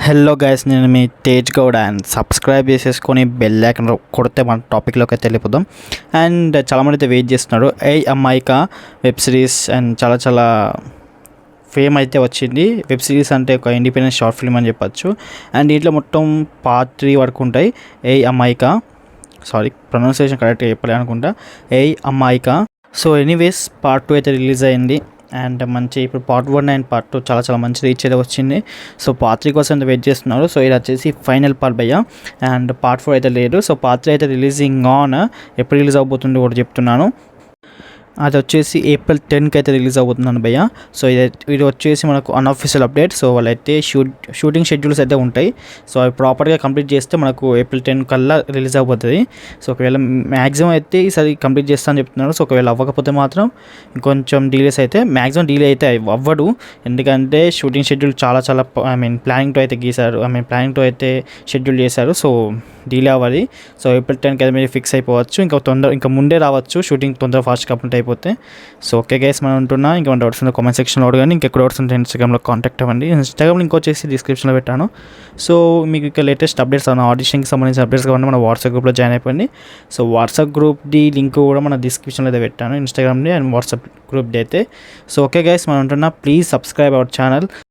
Hello guys, నేను మీ Tej Goud and subscribe చేసేసుకొని bell icon కొడితే మన టాపిక్లోకి అయితే వెళ్ళిపోదాం. అండ్ చాలామంది అయితే వెయిట్ చేస్తున్నారు. ఏ అమ్మాయిక వెబ్ సిరీస్ అండ్ చాలా ఫేమ్ అయితే వచ్చింది. వెబ్ సిరీస్ అంటే ఒక ఇండిపెండెంట్ షార్ట్ ఫిల్మ్ అని చెప్పచ్చు. అండ్ దీంట్లో మొత్తం పార్ట్ 3 వరకు ఉంటాయి. ఏ అమ్మాయిక, సారీ ప్రొనౌన్సియేషన్ కరెక్ట్గా చెప్పలే అనుకుంటా, ఏ అమ్మాయిక. సో ఎనీవేస్ పార్ట్ 2 అయితే రిలీజ్ అయింది. అండ్ మంచి ఇప్పుడు పార్ట్ 1 అండ్ పార్ట్ 2 చాలా మంచి రీచ్ అయితే వచ్చింది. సో పార్ట్ 3 కోసం అయితే వెయిట్ చేస్తున్నారు. సో ఇది వచ్చేసి ఫైనల్ పార్ట్ భయ్య. అండ్ పార్ట్ 4 అయితే లేదు. సో పార్ట్ 3 అయితే రిలీజింగ్ ఆన్, ఎప్పుడు రిలీజ్ అవబోతుంది కూడా చెప్తున్నాను. అది వచ్చేసి April 10కి అయితే రిలీజ్ అవుతుందని భయ్య. సో ఇది వచ్చేసి మనకు అన్అఫీషియల్ అప్డేట్. సో వాళ్ళైతే షూటింగ్ షెడ్యూల్స్ అయితే ఉంటాయి. సో అవి ప్రాపర్గా కంప్లీట్ చేస్తే మనకు April 10 కల్లా రిలీజ్ అయిపోతుంది. సో ఒకవేళ మ్యాక్సిమం అయితే ఈసారి కంప్లీట్ చేస్తా అని చెప్తున్నారు. సో ఒకవేళ అవ్వకపోతే మాత్రం ఇంకొంచెం డీలేస్ అయితే, మ్యాక్సిమం డీలే అయితే అవ్వడు. ఎందుకంటే షూటింగ్ షెడ్యూల్ చాలా ప్లానింగ్తో అయితే గీశారు. ప్లానింగ్తో అయితే షెడ్యూల్ చేశారు. సో డీలే అవ్వాలి. సో April 10కి అయితే మీరు ఫిక్స్ అయిపోవచ్చు. ఇంకా ముందే రావచ్చు, షూటింగ్ తొందరగా ఫాస్ట్ కంప్లీట్ అయిపోతే. సో ఓకే గైస్, మనం ఉంటున్నా. ఇంకా డౌట్స్ ఉంటే కామెంట్ సెక్షన్లో అడగండి. ఇంకెక్కడ డౌట్స్ ఉంటే ఇన్స్టాగ్రామ్లో కాంటాక్ట్ అవ్వండి. ఇన్స్టాగ్రామ్ లింక్ వచ్చేసి డిస్క్రిప్షన్లో పెట్టాను. సో మీకు ఇక లేటెస్ట్ అప్డేట్స్ అన్న ఆడిషన్కి సంబంధించిన అప్డేట్స్ కావాలంటే మన వాట్సాప్ గ్రూప్లో జాయిన్ అయిపోయింది. సో వాట్సాప్ గ్రూప్ది లింక్ కూడా మన డిస్క్రిప్షన్లో అయితే పెట్టాను, ఇన్స్టాగ్రామ్ది అండ్ వాట్సాప్ గ్రూప్ది అయితే. సో ఓకే గైస్, మనం ఉంటున్నా. Please subscribe our channel.